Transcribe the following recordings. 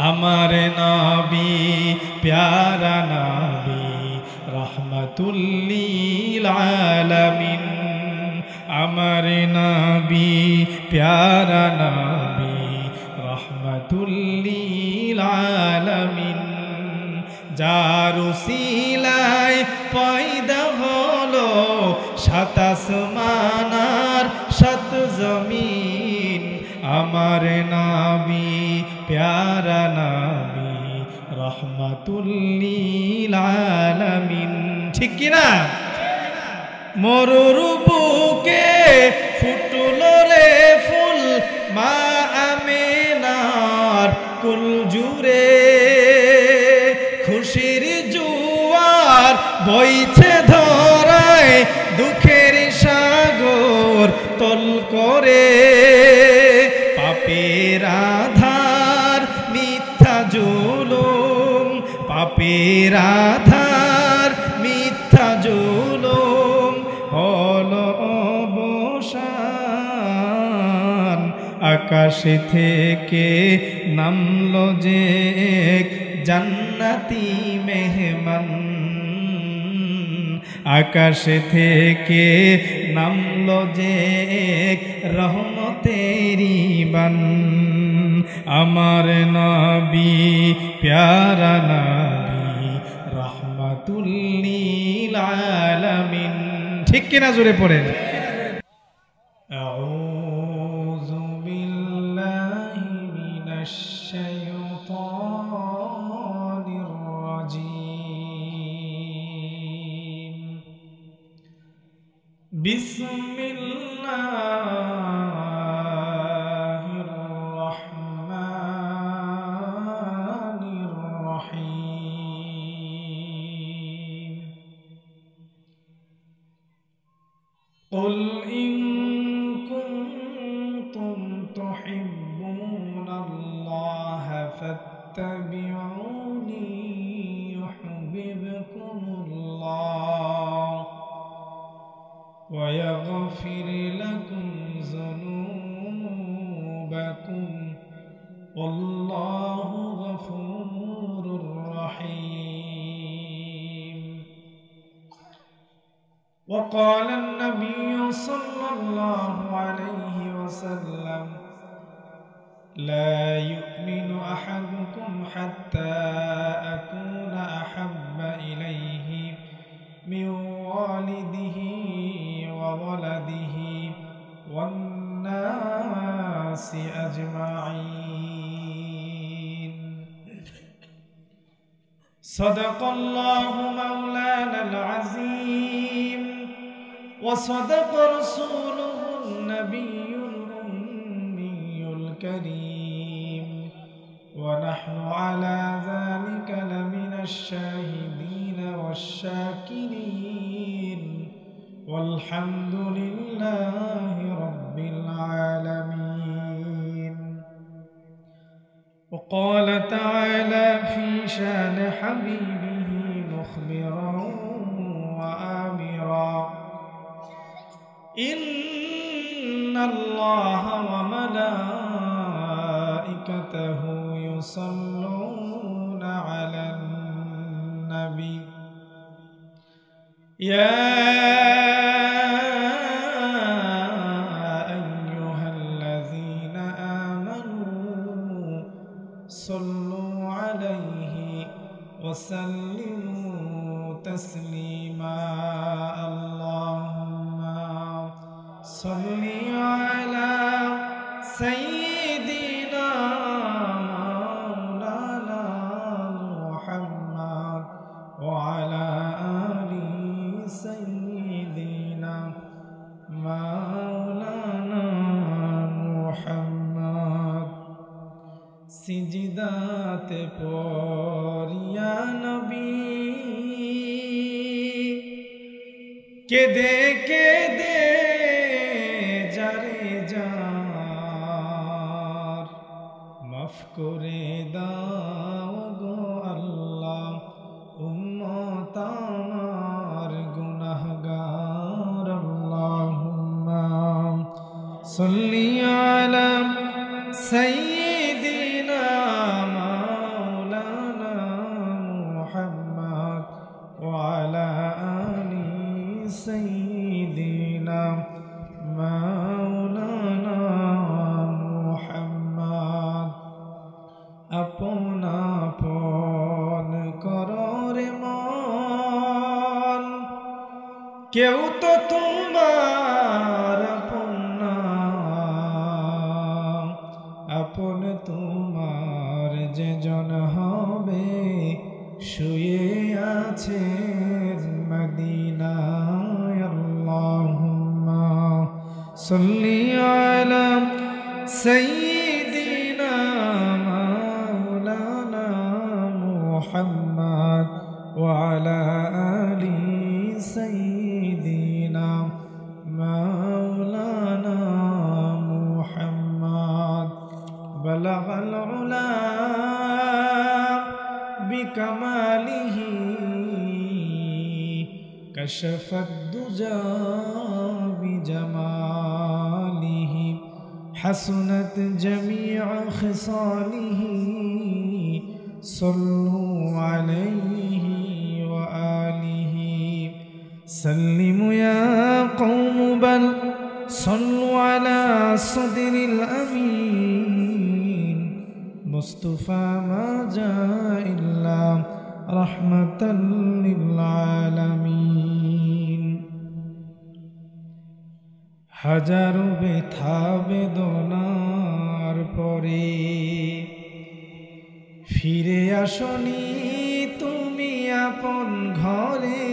আমার নবী প্যারা নবী রহমতুল লিল আলামিন। আমার নবী প্যারা নবী রহমতুল লিল আলামিন। যার উসিলায় পয়দা হলো সাত আসমান আর সাত জমিন। আমার নবী প্যারা নবী রহমতুল লিল আলামিন। ঠিক কি না? মরুর বুকে ফুটলো রে ফুল মা আমেনার কুল জুড়ে। খুশির জোয়ার বইছে ধরায় দুঃখের সাগর তল করে। পাপের আধার মিথ্যা জুলুম, পাপের আধার মিথ্যা জুলুম হলো অবসান। আকাশ থেকে নামলো যে এক জান্নাতি মেহমান। আকাশ থেকে নামলো যে এক রহমতেরি বান। আমার নবী প্যারা নবী রহমতুল লিল আলামিন। ঠিক কিনা জোরে পড়েন। আউযু বিল্লাহি মিনাশ শাইতানির রাজীম। বিসমিল্লাহির রহমানির রহিম। قل إن كنتم تحبون الله فاتبعوني يحببكم الله ويغفر لكم ذنوبكم والله غفور رحيم. وقال النبي صلى الله عليه وسلم لا يؤمن أحدكم حتى أكون أحب إليه من والده وولده والناس أجمعين. صدق الله مولانا العظيم وصدق رسوله النبي الأمي الكريم ونحن على ذلك لمن الشاهدين والشاكرين والحمد لله رب العالمين. وقال تعالى في شان حبيبه مخبرا وآمرا إن الله وملائكته يصلون على النبي يا أيها الذين آمنوا صلوا عليه وسلموا تسليما. اللهم صل على سيدنا مولانا محمد وعلى آل سيدنا مولانا محمد. সিজদাত পড়িয়া নবী কেঁদে কেঁদে যারে যার মাফ করে দাও গো আল্লাহ উম্মত আমার গুনাহগার। আল্লাহুম্মা সাল্লি আলা সাইয়্যিদিনা আপন আপন করো রে মন, কেউ তো তোমার আপন না, আপন তোমার যে জন হবে শুয়ে আছেন মদিনায়। আল্লাহুম্মা সাল্লি আলা সাইয়্যিদিনা মাওলানা মুহাম্মদ ওয়া আলা আলি সাইয়্যিদিনা মাওলানা মুহাম্মদ। বালাগাল উলা বিকামালিহি কাশাফাদ দুজা বিজামালিহি হাসুনাত জামিউ খিসালিহি সাল্লু আলাইহি ওয়া আলিহি সাল্লিমু ইয়া কওম বাল সাল্লু আলা সাদরিল আমিন মুস্তাফা মা জা ইল্লা রাহমাতাল লিল আলামিন। হাজারো ব্যথা বেদনার পরে ফিরে আসনি তুমি আপন ঘরে,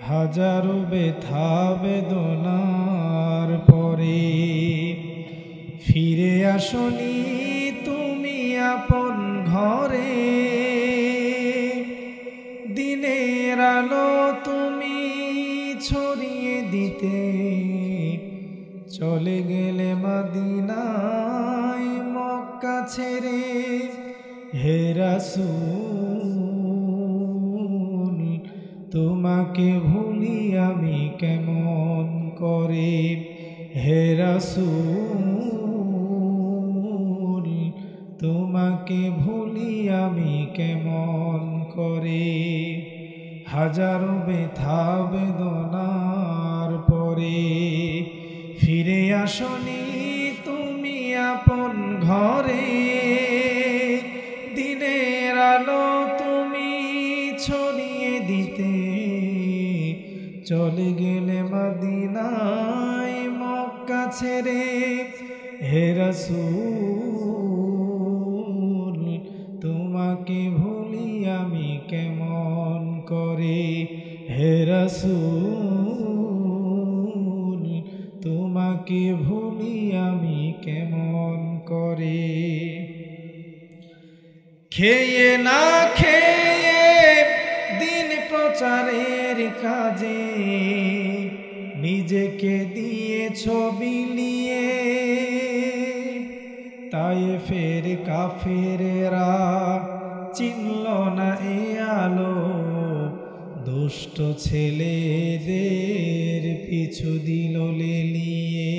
হাজারো ব্যথা বেদনার পরে ফিরে আসনি তুমি আপন ঘরে। দিনের আলো তুমি ছড়িয়ে দিতে চলে গেলে মদিনায় মক্কা ছেড়ে। হে রাসূল তোমাকে ভুলি আমি কেমন করে, হে রাসূল তোমাকে ভুলি আমি কেমন করে। হাজারো ব্যথা বেদনার পরে ফিরে আসনি তুমি আপন ঘরে। দিনের আলো তুমি ছড়িয়ে দিতে চলে গেলে মদিনায় মক্কা ছেড়ে। হে রাসূল তোমাকে ভুলি আমি কেমন করে, হে রাসূল তোমাকে ভুলি আমি কেমন করে। খেয়ে না খেয়ে দিন প্রচারের কাজে নিজেকে দিয়েছ বিলিয়ে। তায়েফের কাফেরেরা চিনল না এ আলো, দুষ্ট ছেলেদের পিছু দিল লেলিয়ে।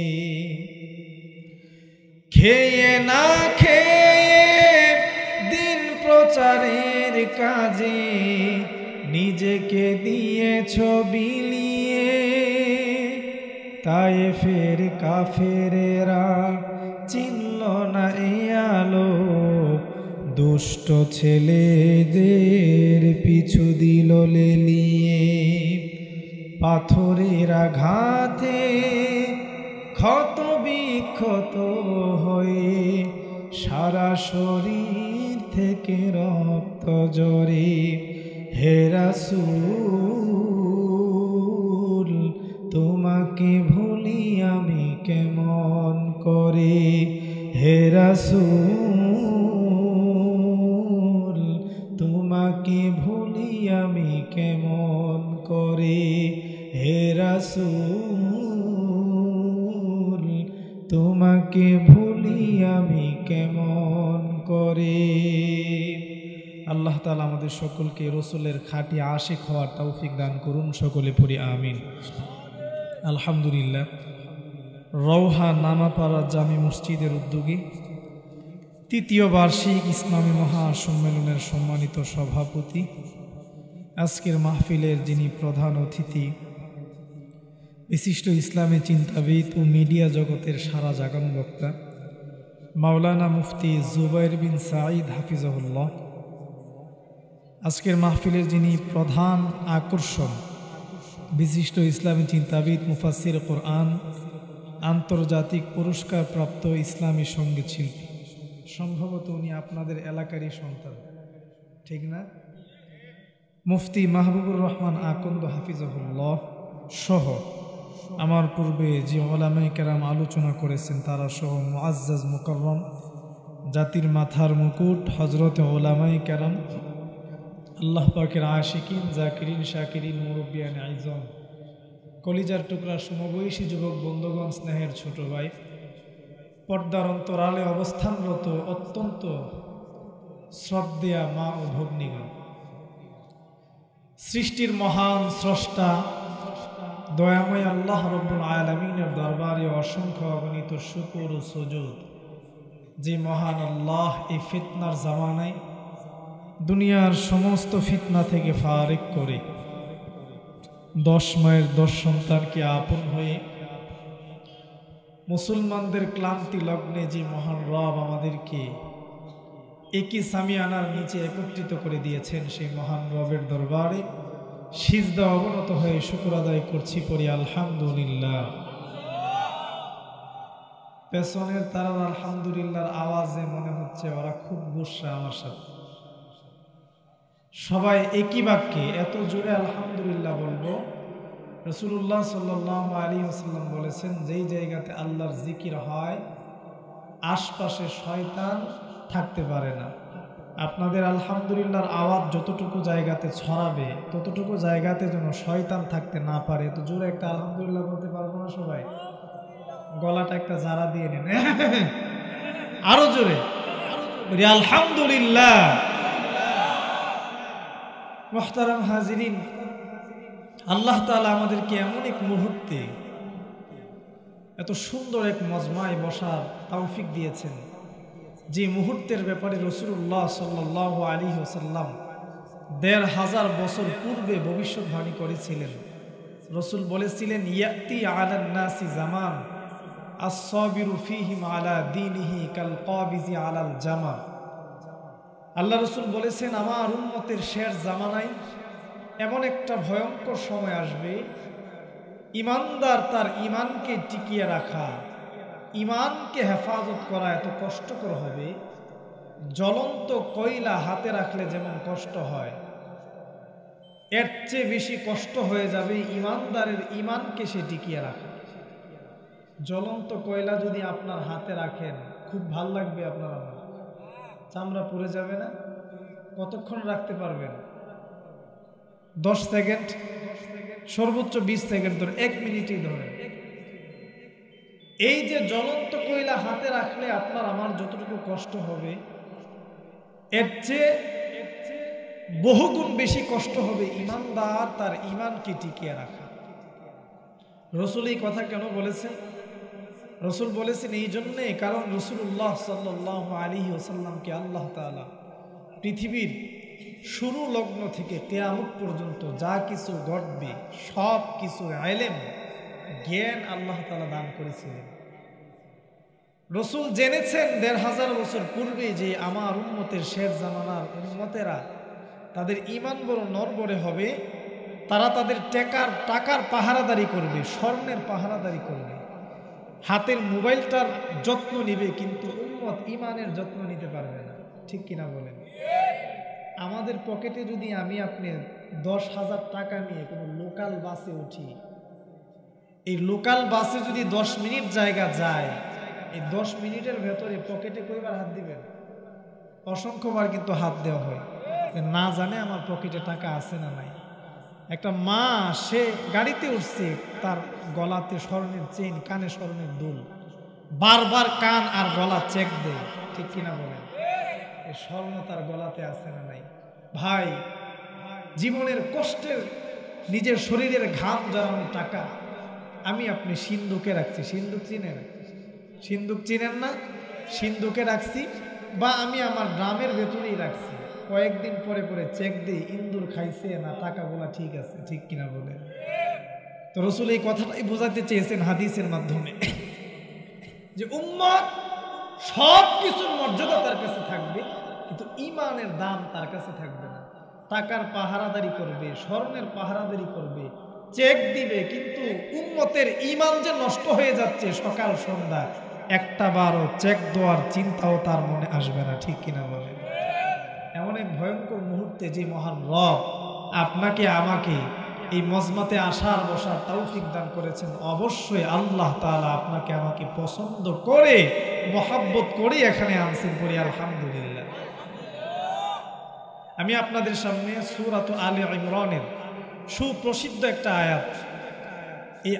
খেয়ে না খেয়ে দিন প্রচারের কাজে নিজেকে দিয়েছ বিলিয়ে। তায়েফের কাফেরেরা চিনল না এ আলো, দুষ্ট ছেলেদের পিছু দিল লেলিয়ে। পাথরের আঘাতে ক্ষত বিক্ষত হয়ে সারা শরীর থেকে রক্ত ঝরে। হে রাসূল তোমাকে ভুলি আমি কেমন করে, হে রাসূল তোমাকে ভুলি আমি কেমন করে, হে রাসূল তোমাকে ভুলি আমি কেমন করে। আল্লাহ তাআলা আমাদের সকলকে রসুলের খাঁটি আশিক হওয়ার তৌফিক দান করুন। সকলে পড়ি আমিন। আলহামদুলিল্লাহ। রওহা নামাপাড়া জামি মসজিদের উদ্যোগে তৃতীয় বার্ষিক ইসলামী মহাসম্মেলনের সম্মানিত সভাপতি, আজকের মাহফিলের যিনি প্রধান অতিথি, বিশিষ্ট ইসলামী চিন্তাবিদ ও মিডিয়া জগতের সারা জাগানো বক্তা মাওলানা মুফতি জুবাইর বিন সাঈদ হাফিজাহুল্লাহ, আজকের মাহফিলের যিনি প্রধান আকর্ষণ, বিশিষ্ট ইসলামী চিন্তাবিদ, মুফাসসির কোরআন, আন্তর্জাতিক পুরস্কারপ্রাপ্ত ইসলামী সঙ্গীত শিল্পী। সম্ভবত উনি আপনাদের এলাকারই সন্তান, ঠিক না? মুফতি মাহবুবুর রহমান আকন্দ হাফিজাহুল্লাহ সহ আমার পূর্বে যে ওলামায়ে কেরাম আলোচনা করেছেন তারা সহ মুআজ্জাজ মুকাররম, জাতির মাথার মুকুট, হযরতে ওলামায়ে কেরাম, আল্লাহ পাকের আশিকিন, জাকিরিন, শাকিরিন, মুরব্বিয়ান আইজম, কলিজার টুকরা সমবয়সী যুবক বন্ধুগণ, স্নেহের ছোট ভাই, পর্দার অন্তরালে অবস্থানরত অত্যন্ত শ্রদ্ধেয়া মা ও ভগ্নীগণ, সৃষ্টির মহান স্রষ্টা দয়াময় আল্লাহ রব্বুল আলামিনের দরবারে অসংখ্য অগণিত শুকর ও সুজুদ। যে মহান আল্লাহ এই ফিতনার জামানায় দুনিয়ার সমস্ত ফিতনা থেকে ফারেক করে 10 মায়ের 10 সন্তানকে আপন হয়ে মুসলমানদের ক্লান্তি লগ্নে যে মহান রব আমাদেরকে একই সামিয়ানার নিচে একত্রিত করে দিয়েছেন, সেই মহান রবের দরবারে সিজদা অবনত হয়ে শুকর আদায় করছি, পড়ি আলহামদুলিল্লাহ। পেছনের তারার আলহামদুলিল্লাহর আওয়াজে মনে হচ্ছে ওরা খুব গুসা আমার সাথে। সবাই একই বাক্যে এত জোরে আলহামদুলিল্লাহ বলবো। রাসূলুল্লাহ সাল্লাল্লাহু আলাইহি ওয়াসাল্লাম বলেছেন, যেই জায়গাতে আল্লাহর জিকির হয় আশপাশে শয়তান থাকতে পারে না। আপনাদের আলহামদুলিল্লাহর আওয়াজ যতটুকু জায়গাতে ছড়াবে ততটুকু জায়গাতে যেন শয়তান থাকতে না পারে। তো জোরে একটা আলহামদুলিল্লাহ বলতে পারবো না সবাই? গলাটা একটা জারা দিয়ে নেন, আরো জোরে আলহামদুলিল্লাহ। মুহতারাম হাজিরিন, আল্লাহ তাআলা আমাদেরকে এমন এক মুহূর্তে এত সুন্দর এক মজমায় বসার তৌফিক দিয়েছেন, যে মুহূর্তের ব্যাপারে রাসূলুল্লাহ সাল্লাল্লাহু আলাইহি ওয়াসাল্লাম ১৫০০ বছর পূর্বে ভবিষ্যৎবাণী করেছিলেন। রাসূল বলেছিলেন, ইয়াতি আলান নাসি জামান আস-সাবিরু ফীহিম আলা দীনিহি কাল কাবিজি আলাল জামা। আল্লাহ রাসূল বলেছেন, আমার উম্মতের শেষ জামানায় এমন একটা ভয়ঙ্কর সময় আসবে, ইমানদার তার ইমানকে টিকিয়ে রাখা, ইমানকে হেফাজত করা এত কষ্টকর হবে, জ্বলন্ত কয়লা হাতে রাখলে যেমন কষ্ট হয়, এর চেয়ে বেশি কষ্ট হয়ে যাবে ইমানদারের ইমানকে সে টিকিয়ে রাখা। জ্বলন্ত কয়লা যদি আপনার হাতে রাখেন, খুব ভাল লাগবে আপনার, আমার চামড়া পুড়ে যাবে না? কতক্ষণ রাখতে পারবেন? 10 সেকেন্ড, সর্বোচ্চ 20 সেকেন্ড ধরে, 1 মিনিটই ধরে। এই যে জ্বলন্ত কয়লা হাতে রাখলে আপনার আমার যতটুকু কষ্ট হবে, এর চেয়ে বহুগুণ বেশি কষ্ট হবে ইমানদার তার ইমানকে টিকিয়ে রাখা। রাসূল এই কথা কেন বলেছেন? রাসূল বলেছেন এই জন্যে, কারণ রাসূলুল্লাহ সাল্লাল্লাহু আলাইহি ওয়াসাল্লামকে আল্লাহ তাআলা পৃথিবীর শুরু লগ্ন থেকে কিয়ামত পর্যন্ত যা কিছু ঘটবে সব কিছু ইলম, জ্ঞান আল্লাহ তাআলা দান করেছিলেন। রাসূল জেনেছেন ১৫০০ বছর পূর্বে যে আমার উম্মতের শেষ জামানার উম্মতেরা তাদের ঈমান বড় নড়বড়ে হবে, তারা তাদের টাকার পাহারাদারি করবে, স্বর্ণের পাহারাদারি করবে, হাতের মোবাইলটার যত্ন নিবে, কিন্তু উম্মত ঈমানের যত্ন নিতে পারবে না। ঠিক কিনা বলেন? আমাদের পকেটে যদি আমি আপনি 10,000 টাকা নিয়ে কোনো লোকাল বাসে উঠি, এই লোকাল বাসে যদি 10 মিনিট জায়গা যায়, এই 10 মিনিটের ভেতরে পকেটে কয়বার হাত দিবেন? অসংখ্যবার কিন্তু হাত দেওয়া হয়, না জানে আমার পকেটে টাকা আছে না নাই। একটা মা, সে গাড়িতে উঠছে, তার গলাতে স্বর্ণের চেইন, কানে স্বর্ণের দুল, বারবার কান আর গলা চেক দেয়। ঠিক কিনা বলেন? এই স্বর্ণ তার গলাতে আছে না নাই? ভাই, জীবনের কষ্টের নিজের শরীরের ঘাম জড়ানো টাকা আমি আপনি সিন্ধুকে রাখছি। সিন্ধুক চিনেন? সিন্ধুক চিনেন না? সিন্ধুকে রাখছি, বা আমি আমার ড্রামের ভেতরেই রাখছি। কয়েকদিন পরে পরে চেক দিই, ইন্দুর খাইছে না টাকাগুলা ঠিক আছে। ঠিক কিনা বলে? তো রাসূল এই কথাটাই বোঝাতে চেয়েছেন হাদিসের মাধ্যমে, যে উম্মত সব কিছুর মর্যাদা তার কাছে থাকবে, কিন্তু ঈমানের দাম তার কাছে থাকবে না। টাকার পাহারাদারি করবে, স্বর্ণের পাহারাদারি করবে, চেক দিবে, কিন্তু উম্মতের ঈমান যে নষ্ট হয়ে যাচ্ছে সকাল সন্ধ্যা, একটা বারও চেক দেওয়ার চিন্তাও তার মনে আসবে না। ঠিক কিনা বলে? এমন এক ভয়ঙ্কর মুহূর্তে যে মহান রব আপনাকে আমাকে এই মজমাতে আসার বসার তৌফিক দান করেছেন, অবশ্যই আল্লাহ তাআলা আপনাকে আমাকে পছন্দ করে মহাব্বত করে এখানে আনছেন। করি আলহামদুলিল্লাহ। আমি আপনাদের সামনে সূরাত আলে ইমরানের সুপ্রসিদ্ধ একটা আয়াত, এই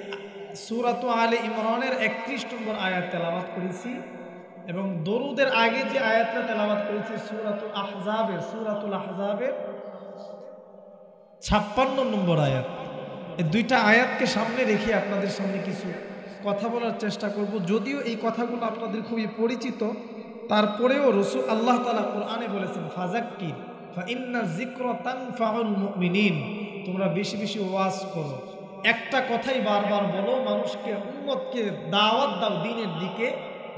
সূরাত আলে ইমরানের 31 নম্বর আয়াত তেলাওয়াত করেছি, এবং দরুদের আগে যে আয়াতটা তেলাওয়াত করেছি সূরাতুল আহজাবের 56 নম্বর আয়াত। এই দুইটা আয়াতকে সামনে রেখে আপনাদের সামনে কিছু কথা বলার চেষ্টা করব। যদিও এই কথাগুলো আপনাদের খুবই পরিচিত, তারপরেও রাসূল আল্লাহ তাআলা কোরআনে বলেছেন ফাযাক্কির ফাইন্না যিকরা তানফাউল মুমিনিন, তোমরা বেশি বেশি ওয়াজ করো, একটা কথাই বারবার বলো, মানুষকে উম্মতকে দাওয়াত দাও দ্বীনের দিকে,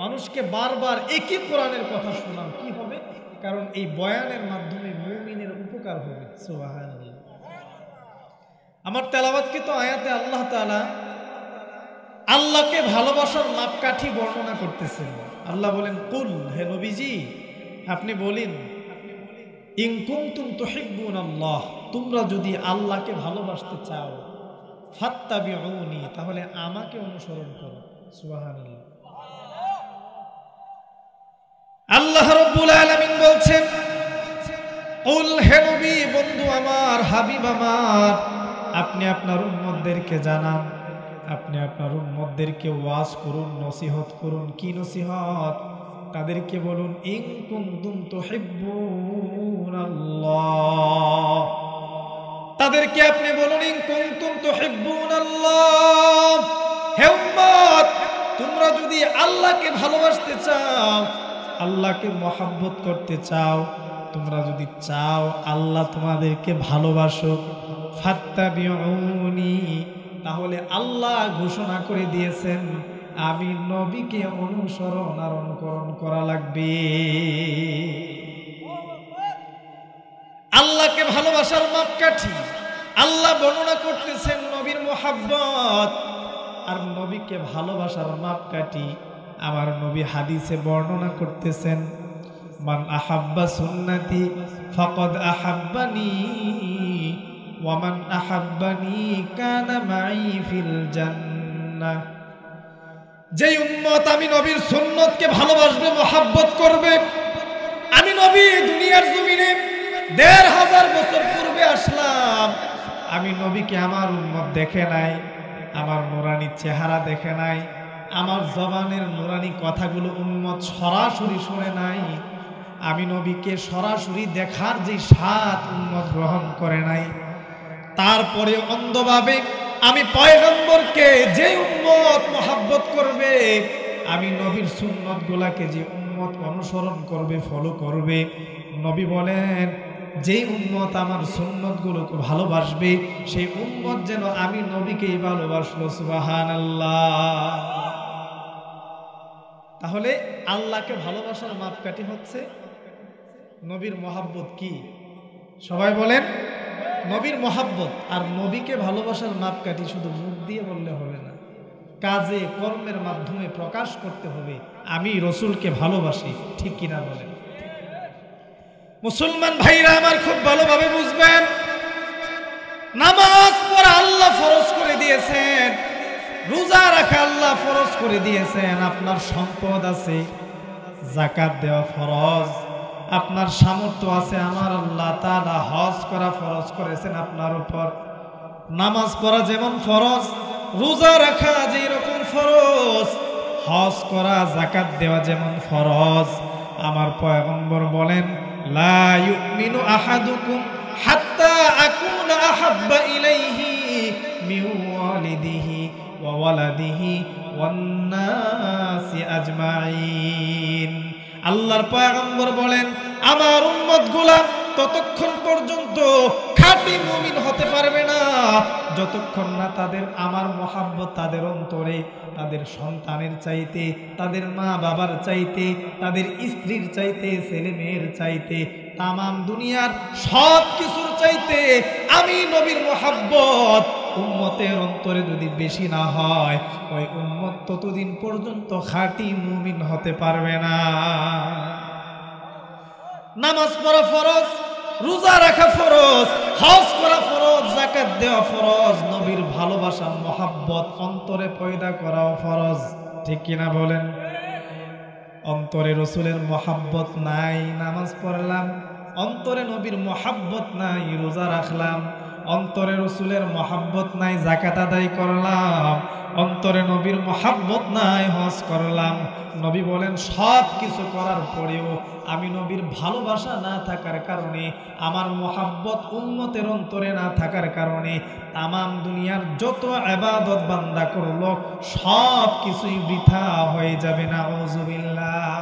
মানুষকে বারবার একই কোরআনের কথা শোনাও। কি হবে? কারণ এই বয়ানের মাধ্যমে মুমিনের উপকার হবে। সুবহানাল্লাহ। আমার তেলাওয়াতকৃত আয়াতে আল্লাহ তাআলা আল্লাহকে ভালোবাসার মাপকাঠি বর্ণনা করতেছেন। আল্লাহ বলেন, কুল, হে নবীজি আপনি বলেন, ইন কুনতুম তুহিব্বুনাল্লাহ, তোমরা যদি আল্লাহকে ভালোবাসতে চাও, ফাত্তাবিউনি, তাহলে আমাকে অনুসরণ করো। সুবহানাল্লাহ। আল্লাহ রাব্বুল আলামিন বলছেন, কুল, হে নবী, বন্ধু আমার, হাবিব আমার, আপনি আপনার উম্মতদেরকে জানান, আপনি আপনার উম্মতদেরকে ওয়াজ করুন, নসিহত করুন। কি নসিহত? তাদেরকে বলুন, ইন কুনতুম তুহিব্বুনাল্লাহ, তাদেরকে আপনি বলুন, ইন কুনতুম তুহিব্বুনাল্লাহ, হে উম্মত, তোমরা যদি আল্লাহকে ভালোবাসতে চাও, আল্লাহকে মহব্বত করতে চাও, তোমরা যদি চাও আল্লাহ তোমাদেরকে ভালোবাসুক, ফাত্তাবিউনি, তাহলে আল্লাহ ঘোষণা করে দিয়েছেন আমি নবীকে অনুসরণ আর অনুকরণ করা লাগবে। আল্লাহকে ভালোবাসার মাপকাঠি আল্লাহ বর্ণনা করতেছেন নবীর মুহাব্বত, আর নবীকে ভালোবাসার মাপকাঠি আমার নবী হাদিসে বর্ণনা করতেছেন, মান আহাব্বা সুন্নতি ফাকাদ আহাব্বানি ওয়া মান আহাব্বানি কানা মাই ফিল জান্নাহ। যে উম্মত আমি নবীর সুন্নতকে ভালোবাসবে, মহাব্বত করবে, আমি নবী দুনিয়ার জমিনে ১৫০০ বছর পূর্বে আসলাম, আমি নবীকে আমার উম্মত দেখে নাই, আমার নুরানি চেহারা দেখে নাই, আমার জবানের নুরানি কথাগুলো উম্মত সরাসরি শুনে নাই, আমি নবীকে সরাসরি দেখার যে স্বাদ উম্মত গ্রহণ করে নাই, তারপরে অন্ধভাবে আমি পয়গম্বরকে যে উম্মত মহাব্বত করবে, আমি নবীর সুন্নত গুলাকে যে উম্মত অনুসরণ করবে, ফলো করবে, নবী বলেন যেই উম্মত আমার সুন্নত গুলোকে ভালোবাসবে, সেই উম্মত যেন আমি নবীকেই ভালোবাসলো। সুবহানাল্লাহ। তাহলে আল্লাহকে ভালোবাসার মাপকাঠি হচ্ছে নবীর মহাব্বত। কি সবাই বলেন? নবীর মহাব্বত। আর নবীকে ভালোবাসার মাপকাঠি শুধু মুখ দিয়ে বললে হবে না, কাজে কর্মের মাধ্যমে প্রকাশ করতে হবে আমি রসুলকে ভালোবাসি। ঠিক কিনা বলেন? মুসলমান ভাইরা আমার খুব ভালোভাবে বুঝবেন, নামাজ পড়া আল্লাহ ফরজ করে দিয়েছেন, রোজা রাখা আল্লাহ ফরজ করে দিয়েছেন, আপনার সম্পদ আছে, যাকাত দেওয়া ফরজ, আপনার সামর্থ্য আছে, আমার আল্লাহ তাআলা হজ করা ফরজ করেছেন আপনার উপর। নামাজ পড়া যেমন ফরজ, রোজা রাখা যেরকম ফরজ, হজ করা যাকাত দেওয়া যেমন ফরজ। আমার পয়গম্বর বলেন, লা ইউমিনু আহাদুকুম হাত্তা আকুনা আহাব্বা ইলাইহি মিন ওয়ালিদিহি ওয়া ওয়ালাদিহি ওয়ান নাসি আজমাইন। আল্লাহর পয়গম্বর বলেন, আমার উম্মতগুলা ততক্ষণ পর্যন্ত খাঁটি মুমিন হতে পারবে না যতক্ষণ না তাদের আমার মহাব্বত তাদের অন্তরে, তাদের সন্তানের চাইতে, তাদের মা বাবার চাইতে, তাদের স্ত্রীর চাইতে, ছেলে মেয়ের চাইতে, তামাম দুনিয়ার সব কিছুর চাইতে আমি নবীর মহাব্বত উম্মতের অন্তরে যদি বেশি না হয়, ওই উম্মত ততদিন পর্যন্ত খাঁটি মুমিন হতে পারবে না। নামাজ পড়া ফরজ, রোজা রাখা ফরজ, হজ করা ফরজ, যাকাত দেওয়া ফরজ, নবীর ভালোবাসা মহাব্বত অন্তরে পয়দা করাও ফরজ। ঠিক কিনা বলেন? অন্তরে রসুলের মহাব্বত নাই, নামাজ পড়লাম, অন্তরে নবীর মহাব্বত নাই, রোজা রাখলাম, অন্তরে রসুলের মহাব্বত নাই, যাকাত আদায় করলাম, অন্তরে নবীর মহাব্বত নাই, হজ করলাম। নবী বলেন সব কিছু করার পরেও আমি নবীর ভালোবাসা না থাকার কারণে, আমার মহাব্বত উম্মতের অন্তরে না থাকার কারণে তামাম দুনিয়ার যত ইবাদত বান্দা করলো সব কিছুই বৃথা হয়ে যাবে। নাউযুবিল্লাহ।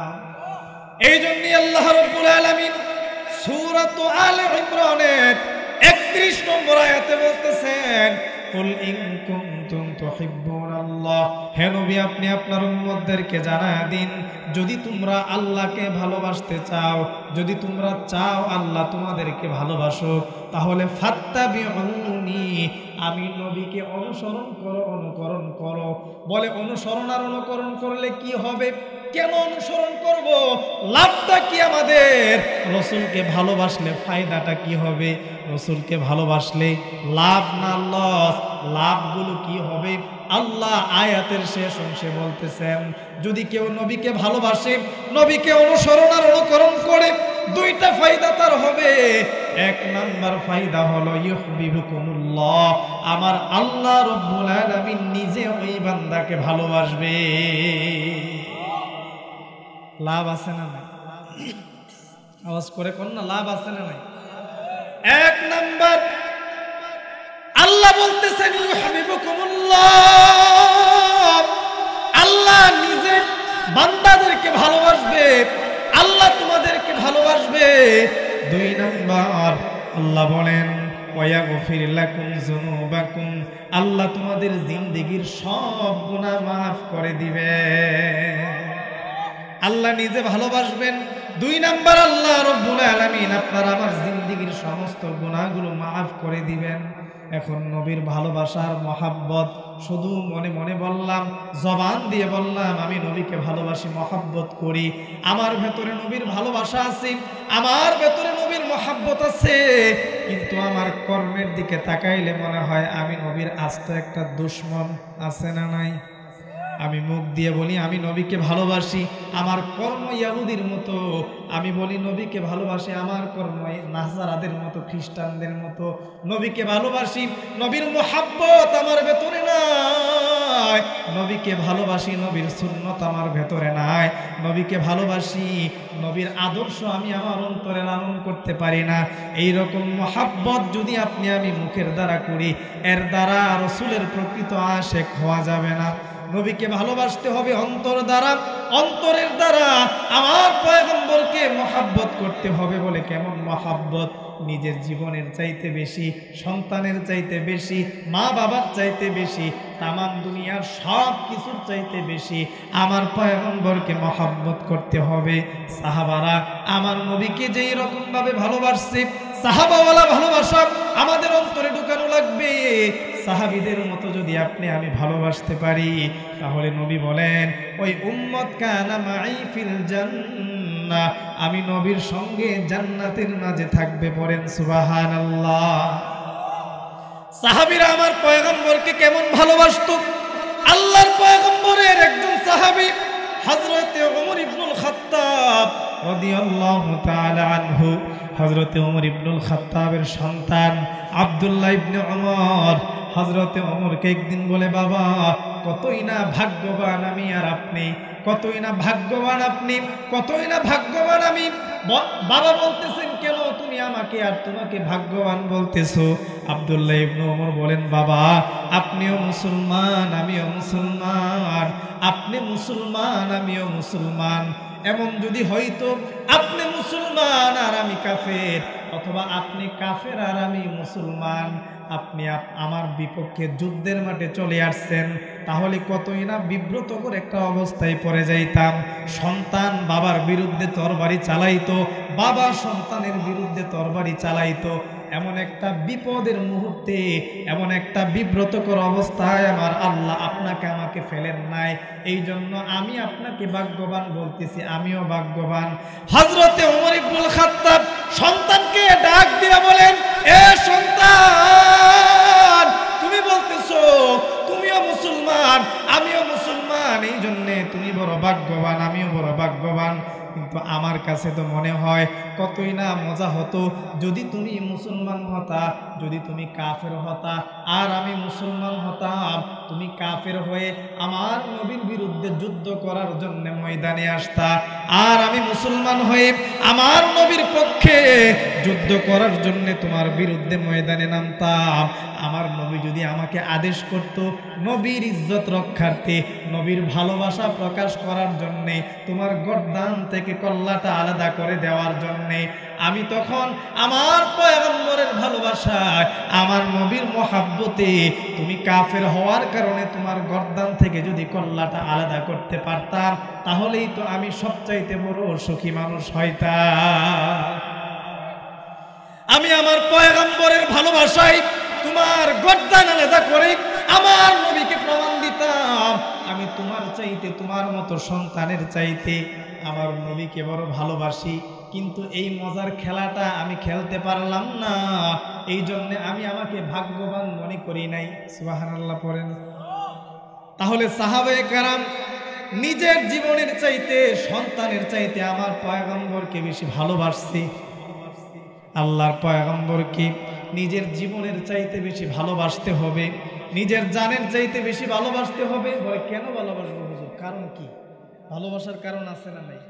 এই জন্যই আল্লাহ রাব্বুল আলামিন সূরাত আলে ইমরানের 31 নম্বর আয়াতে বলতেছেন, কুল ইন কুনতুম তুহিব্বুনাল্লাহ, হে নবী আপনি আপনার উম্মতদেরকে জানায় দিন, যদি তোমরা আল্লাহকে ভালোবাসতে চাও, যদি তোমরা চাও আল্লাহ তোমাদেরকে ভালোবাসুক, তাহলে ফাত্তাবিউনি, আমি নবীকে অনুসরণ করো, অনুকরণ করো। বলে অনুসরণ আর অনুকরণ করলে কি হবে? কেন অনুসরণ করব? লাভটা কি আমাদের? রসুলকে ভালোবাসলে ফায়দাটা কি হবে? রসুলকে ভালোবাসলে লাভ না লস? লাভগুলো কি হবে? আল্লাহ আয়াতের শেষ অংশে বলতেছেন, যদি কেউ নবীকে ভালোবাসে, নবীকে অনুসরণ আর অনুকরণ করে, দুইটা ফায়দা তার হবে। এক নাম্বার ফায়দা হলো ইউহিব্বুকুমুল্লাহ, আমার আল্লাহ রাব্বুল আলামিন নিজে ওই বান্দাকে ভালোবাসবে। লাভ আছে না নাই? আওয়াজ করে কোন না, লাভ আছে না নাই? এক নাম্বার আল্লাহ বলতেছেন ইউহিব্বুকুমুল্লাহ, আল্লাহ নিজে বান্দাদেরকে ভালোবাসবে, আল্লাহ তোমাদেরকে ভালোবাসবে। দুই নাম্বার আল্লাহ বলেন ওয়ায়াগফির লাকুম যুনুবাকুম, আল্লাহ তোমাদের জিন্দেগীর সব গুনাহ মাফ করে দিবে। আল্লাহ নিজে ভালোবাসবেন। দুই নাম্বার আল্লাহ রাব্বুল আলামিন আপনার আমার জিন্দেগীর সমস্ত গুনাহগুলো মাফ করে দিবেন। এখন নবীর ভালোবাসার মহাব্বত শুধু মনে মনে বললাম, জবান দিয়ে বললাম আমি নবীকে ভালোবাসি, মহাব্বত করি, আমার ভেতরে নবীর ভালোবাসা আছে, আমার ভেতরে নবীর মহাব্বত আছে, কিন্তু আমার কর্মের দিকে তাকাইলে মনে হয় আমি নবীর আস্ত একটা দুশমন। আছে না নাই? আমি মুখ দিয়ে বলি আমি নবীকে ভালোবাসি, আমার কর্ম ইহুদির মতো। আমি বলি নবীকে ভালোবাসি, আমার কর্ম নাসারাদের মতো, খ্রিস্টানদের মতো। নবীকে ভালোবাসি, নবীর মুহাব্বত আমার ভেতরে নাই। নবীকে ভালোবাসি, নবীর সুন্নত আমার ভেতরে নাই। নবীকে ভালোবাসি, নবীর আদর্শ আমি আমার অন্তরে লালন করতে পারি না। এই রকম মুহাব্বত যদি আপনি আমি মুখের দ্বারা করি, এর দ্বারা রাসূলের প্রকৃত আশিক হওয়া যাবে না। নবীকে ভালোবাসতে হবে অন্তর দ্বারা, অন্তরের দ্বারা আমার পয়গম্বরকে মহাব্বত করতে হবে। বলে কেমন মহাব্বত? নিজের জীবনের চাইতে বেশি, সন্তানের চাইতে বেশি, মা বাবার চাইতে বেশি, তামাম দুনিয়ার সব কিছুর চাইতে বেশি আমার পয়গম্বরকে মহাব্বত করতে হবে। সাহাবারা আমার নবীকে যেই রকম ভাবে ভালোবাসছে, সাহাবাওয়ালা ভালোবাসা আমাদের অন্তরে ঢুকানো লাগবে। সাহাবীদের মতো যদি আপনি আমি ভালোবাসতে পারি, তাহলে নবী বলেন ওই উম্মত কানা মাই ফিল জান্নাহ, আমি নবীর সঙ্গে জান্নাতের মাঝে থাকবে। পড়েন সুবহানাল্লাহ। সাহাবীরা আমার পয়গম্বরকে কেমন ভালোবাসতো? আল্লাহর পয়গম্বরের একজন সাহাবী হযরতে ওমর ইবনুল খাত্তাব রাদিয়াল্লাহু তাআলা আনহু, হযরতে ওমর ইবনুল খাত্তাবের সন্তান আব্দুল্লাহ ইবনে ওমর হযরতে ওমরকে একদিন বলে, বাবা কতই না ভাগ্যবান আমি আর আপনি, কতই না ভাগ্যবান আপনি, কতই না ভাগ্যবান আমি। বাবা বলতেছেন কেন তুমি আমাকে আর তোমাকে ভাগ্যবান বলতেছো? আব্দুল্লাহ ইবনে ওমর বলেন, বাবা আপনিও মুসলমান আমিও মুসলমান, আপনি মুসলমান আমিও মুসলমান। এমন যদি হয়তো আপনি মুসলমান আর আমি কাফের, অথবা আপনি কাফের আর আমি মুসলমান, আপনি আমার বিপক্ষে যুদ্ধের মাঠে চলে আসছেন, তাহলে কতই না বিব্রতকর একটা অবস্থায় পড়ে যাইতাম। সন্তান বাবার বিরুদ্ধে তরবারি চালাইতো, বাবা সন্তানের বিরুদ্ধে তরবারি চালাইতো। এমন একটা বিপদের মুহূর্তে, এমন একটা বিব্রতকর অবস্থায় আমার আল্লাহ আপনাকে আমাকে ফেলেন নাই। এই জন্য আমি আপনাকে ভাগ্যবান বলতেছি, আমিও ভাগ্যবান। হযরতে ওমর ইবনুল খাত্তাব সন্তানকে ডাক দিয়ে বলেন, এ সন্তান, তুমি বলতেছো তুমিও মুসলমান, আমিও মুসলমান, এই জন্যে তুমি বড় ভাগ্যবান, আমিও বড় ভাগ্যবান। কিন্তু আমার কাছে তো মনে হয় কতই না মজা হতো যদি তুমি মুসলমান হতা, যদি তুমি কাফের হতা আর আমি মুসলমান হতাম। তুমি কাফের হয়ে আমার নবীর বিরুদ্ধে যুদ্ধ করার জন্য ময়দানে আসতা, আর আমি মুসলমান হয়ে আমার নবীর পক্ষে যুদ্ধ করার জন্য তোমার বিরুদ্ধে ময়দানে নামতাম। আমার নবী যদি আমাকে আদেশ করত নবীর ইজ্জত রক্ষার্থে, নবীর ভালোবাসা প্রকাশ করার জন্যে, তোমার গর্দান থেকে কল্লাটা আলাদা করে দেওয়ার জন্যে, আমি তখন আমার পয়গম্বরের ভালোবাসায়, আমার নবীর মহাব্বতে, তুমি কাফের হওয়ার কারণে তোমার গর্দান থেকে যদি কল্লাটা আলাদা করতে পারতাম, তাহলেই তো আমি সবচাইতে বড় সুখী মানুষ হইতাম। আমি আমার পয়গম্বরের ভালোবাসায় তোমার গর্দান আলাদা করে আমার নবীকে প্রমাণ দিতাম আমি তোমার চাইতে, তোমার মতো সন্তানের চাইতে আমার নবীকে বড় ভালোবাসি। কিন্তু এই মজার খেলাটা আমি খেলতে পারলাম না, এই জন্য আমি আমাকে ভাগ্যবান মনে করি নাই। সুবহানাল্লাহ পড়েন। তাহলে সাহাবায়ে কেরাম নিজের জীবনের চাইতে, সন্তানের চাইতে আমার পয়গম্বরকে বেশি ভালোবাসছে। আল্লাহর পয়গম্বরকে নিজের জীবনের চাইতে বেশি ভালোবাসতে হবে, নিজের জানের চাইতে বেশি ভালোবাসতে হবে। বলে কেন ভালোবাসবো হুজুর? কারণ কি? ভালোবাসার কারণ আছে না নাই?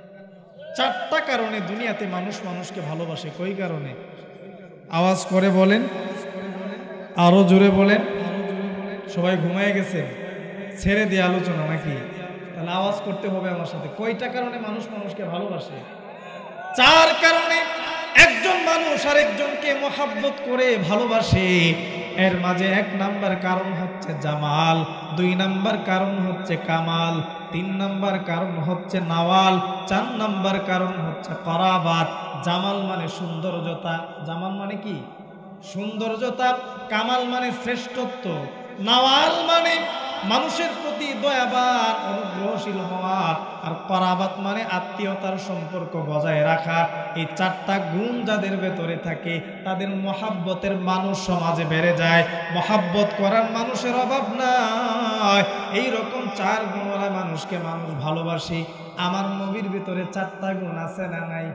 4টা কারণে দুনিয়াতে মানুষ মানুষকে ভালোবাসে। কই কারণে? আওয়াজ করে বলেন, আরো জোরে বলেন। সবাই ঘুমায় গেছে, ছেড়ে দিয়ে আলোচনা নাকি? তাহলে আওয়াজ করতে হবে আমার সাথে। কয়টা কারণে মানুষ মানুষকে ভালোবাসে? 4 কারণে একজন মানুষ আরেকজনকে মহাব্বত করে ভালোবাসে। এর মাঝে 1 নাম্বার কারণ হচ্ছে জামাল, 2 নাম্বার কারণ হচ্ছে কামাল, 3 নাম্বার কারণ হচ্ছে নাওয়াল, 4 নাম্বার কারণ হচ্ছে করাবাত। জামাল মানে সৌন্দর্যতা, জামাল মানে কি? সৌন্দর্যতা। কামাল মানে শ্রেষ্ঠত্ব। নাওয়াল মানে মানুষের প্রতি দয়াবান, অনুগ্রহশীল হওয়া। আর করাবাত মানে আত্মীয়তার সম্পর্ক বজায় রাখা। এই 4টা গুণ যাদের ভেতরে থাকে তাদের মহাব্বতের মানুষ সমাজে বেড়ে যায়, মহাব্বত করার মানুষের অভাব নাই। এইরকম 4 গুণওয়ালা মানুষকে মানুষ ভালোবাসে। আমার নবীর ভিতরে 4টা গুণ আছে না নাই?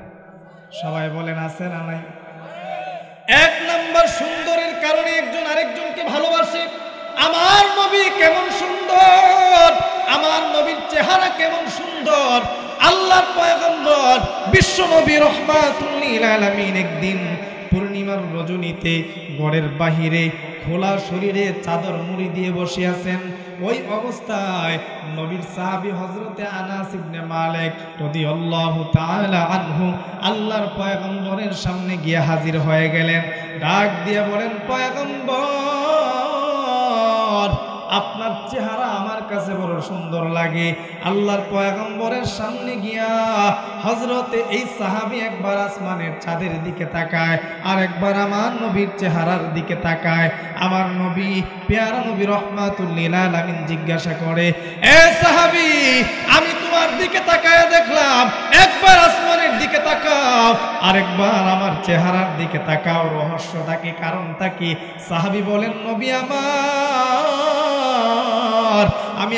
সবাই বলেন আছে না নাই? 1 নাম্বার, সুন্দরের কারণে একজন আরেকজনকে ভালোবাসে। আমার নবী কেমন সুন্দর, আমার নবীর চেহারা কেমন সুন্দর। আল্লাহর পয়গম্বর বিশ্ব নবী রাহমাতুল লিল আলামিন একদিন পূর্ণিমার রজনীতে ঘরের বাহিরে খোলা শরীরে চাদর মুড়ি দিয়ে বসে আছেন। ওই অবস্থায় নবীর সাহাবী হযরতে আনাস ইবনে মালিক রাদিয়াল্লাহু তাআলা আনহু আল্লাহর পয়গম্বরের সামনে গিয়ে হাজির হয়ে গেলেন। ডাক দিয়ে বলেন, পয়গম্বর, আপনার চেহারা আমার কাছে বড় সুন্দর লাগে। আল্লাহর পয়গম্বরের সামনে গিয়া হযরতে এই সাহাবী একবার আসমানের চাঁদের দিকে তাকায়, আর একবার আমার নবীর চেহারার দিকে তাকায়। আমার নবী, পেয়ারা নবী রাহমাতুল লিল আলামিন জিজ্ঞাসা করে, এ সাহাবী, আমি তোমার দিকে তাকায় দেখলাম, একবার আসমানের দিকে তাকাও, আরেকবার আমার চেহারার দিকে তাকাও, রহস্যটা কি, কারণটা কি? সাহাবী বলেন, নবী আমার, আমি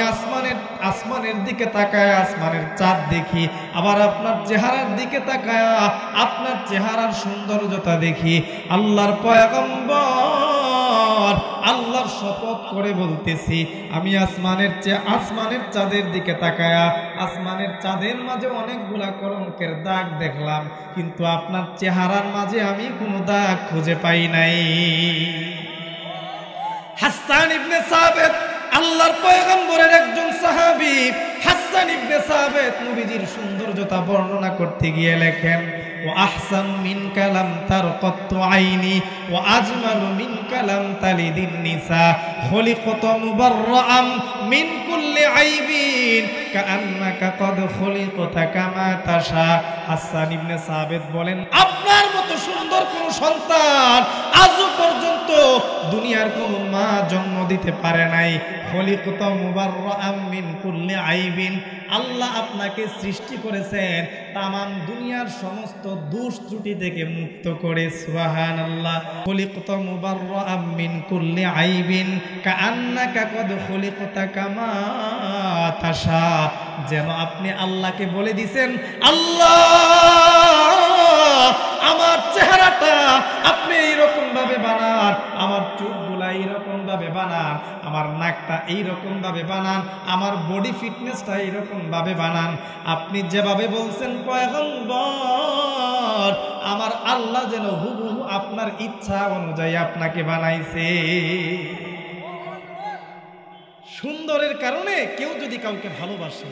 আসমানের দিকে তাকায় আসমানের চাঁদ দেখি, আবার আপনার চেহারার দিকে তাকায় আপনার চেহারার সৌন্দর্যতা দেখি। আল্লাহর পয়গম্বর, আল্লাহর শপথ করে বলতেছি, আমি আসমানের চাঁদের দিকে তাকায়া আসমানের চাঁদের মাঝে অনেকগুলা কলঙ্কের দাগ দেখলাম, কিন্তু আপনার চেহারার মাঝে আমি কোনো দাগ খুঁজে পাই নাই। হাসান ইবনে সাবিত আল্লাহর পয়গম্বরের একজন সাহাবী। হাসান ইবনে সাবিত নবীজির সৌন্দর্যতা বর্ণনা করতে গিয়ে লেখেন, ওয়া আহসানু মিনকা লাম তারকাতু আইনি ওয়া আজমালু মিনকা লাম তালিদিন নিসা খুলিকতা মুবাররাআম মিন কুল্লি আইবিন কাআন্নাকা কদ খুলিকতা কামা তাশা। হাসান ইবনে সাবিত বলেন, আপনার মতো সুন্দর কোন সন্তান আজও পর্যন্ত দুনিয়ার কোন মা জন্ম দিতে পারে নাই। খুলিকতা মুবাররাআম মিন কুল্লি আইবিন, আল্লাহ আপনাকে সৃষ্টি করেছেন তামাম দুনিয়ার সমস্ত দোষ ত্রুটি থেকে মুক্ত করে। সুবহানাল্লাহ। খুলিকতা মুবাররাআম মিন কুল্লি আইবিন কাআন্নাকা কদ খুলিকতা কামা তাশা, যেন আপনি আল্লাহকে বলে দিবেন, আল্লাহ আমার চেহারাটা আপনি এইরকম ভাবে বানান, আমার চোখগুলা এইরকম ভাবে বানান, আমার নাকটা এইরকম ভাবে বানান, আমার বডি ফিটনেসটা এইরকম ভাবে বানান। আপনি যেভাবে বলছেন পয়গম্বর, আমার আল্লাহ যেন হুবহু আপনার ইচ্ছা অনুযায়ী আপনাকে বানাইছে। সুন্দরের কারণে কেউ যদি কাউকে ভালোবাসে,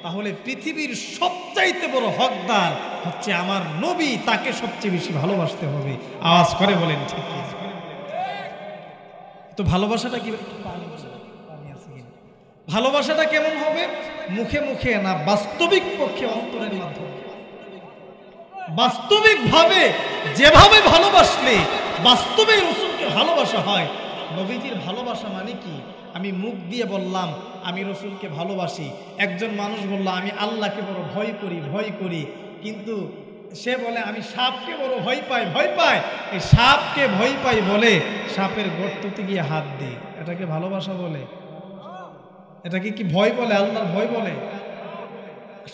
তাহলে পৃথিবীর সবচাইতে বড় হকদার হচ্ছে আমার নবী, তাকে সবচেয়ে বেশি ভালোবাসতে হবে। আওয়াজ করে বলেন ঠিক। তো ভালোবাসাটা কি, ভালোবাসাটা কেমন হবে? মুখে মুখে না, বাস্তবিক পক্ষে অন্তরের মাধ্যমে। বাস্তবিক ভাবে যেভাবে ভালোবাসলে বাস্তবে রাসূলকে ভালোবাসা হয়। নবীজির ভালোবাসা মানে কি? আমি মুখ দিয়ে বললাম আমি রাসূলকে ভালোবাসি, একজন মানুষ বলল আমি আল্লাহকে বড় ভয় করি, কিন্তু সে বলে আমি সাপকে বড় ভয় পাই। এই সাপকে ভয় পাই বলে সাপের গর্ততে গিয়ে হাত দিই, এটাকে ভালোবাসা বলে? এটাকে কি ভয় বলে? আল্লাহর ভয় বলে?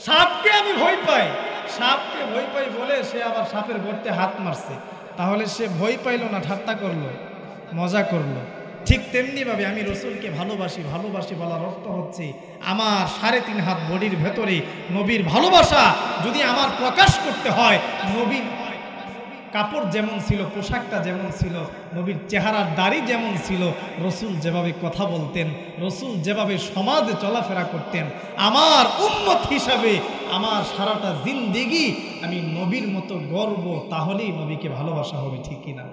সাপকে আমি ভয় পাই বলে সে আবার সাপের গর্তে হাত মারছে, তাহলে সে ভয় পাইল না, ঠাট্টা করলো, মজা করলো। ঠিক তেমনি ভাবে আমি রাসূলকে ভালোবাসি বলার অর্থ হচ্ছে আমার 3.5 হাত বডির ভেতরে নবীর ভালোবাসা যদি আমার প্রকাশ করতে হয়, নবীর কাপড় যেমন ছিল, পোশাকটা যেমন ছিল, নবীর চেহারার দাড়ি যেমন ছিল, রাসূল যেভাবে কথা বলতেন, রাসূল যেভাবে সমাজে চলাফেরা করতেন, আমার উম্মত হিসাবে আমার সারাটা জিন্দেগি আমি নবীর মতো গর্ব, তাহলেই নবীকে ভালোবাসা হবে। ঠিক কিনা?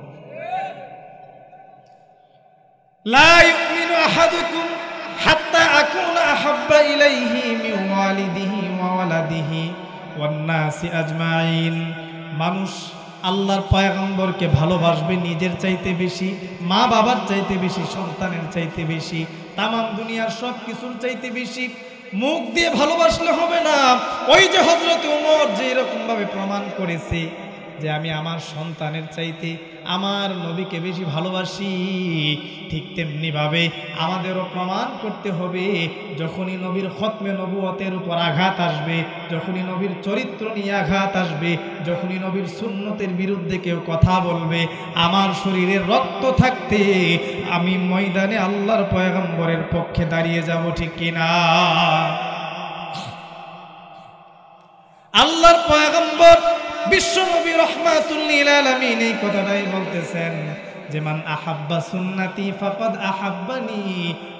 লা ইউমিনু আহাদুকুম হাত্তা আকুনা আহাব্বা ইলাইহি মিন ওয়ালিদিহি ওয়া ওয়ালাদিহি ওয়ান নাসি আজমাইন। মানুষ আল্লাহর পয়গম্বরকে ভালোবাসবে নিজের চাইতে বেশি, মা বাবার চাইতে বেশি, সন্তানের চাইতে বেশি, তামাম দুনিয়ার সব কিছুর চাইতে বেশি। মুখ দিয়ে ভালোবাসলে হবে না। ওই যে হযরত ওমর যে এরকম ভাবে প্রমাণ করেছে যে আমি আমার সন্তানের চাইতে আমার নবীকে বেশি ভালোবাসি, ঠিক তেমনি ভাবে আমাদেরও প্রমাণ করতে হবে। যখনই নবীর খতমে নবুয়তের উপর আঘাত আসবে, যখনই নবীর চরিত্র নিয়ে আঘাত আসবে, যখনই নবীর সুন্নতের বিরুদ্ধে কেউ কথা বলবে, আমার শরীরে রক্ত থাকতে আমি ময়দানে আল্লাহর পয়গম্বরের পক্ষে দাঁড়িয়ে যাব। ঠিক কিনা? আল্লাহর পয়গম্বর বিশ্বনবী রাহমাতুল লিল আলামিন এই কথাটাই বলতেছেন যে মান আহাব্বা সুন্নতি ফাকাদ আহাব্বানি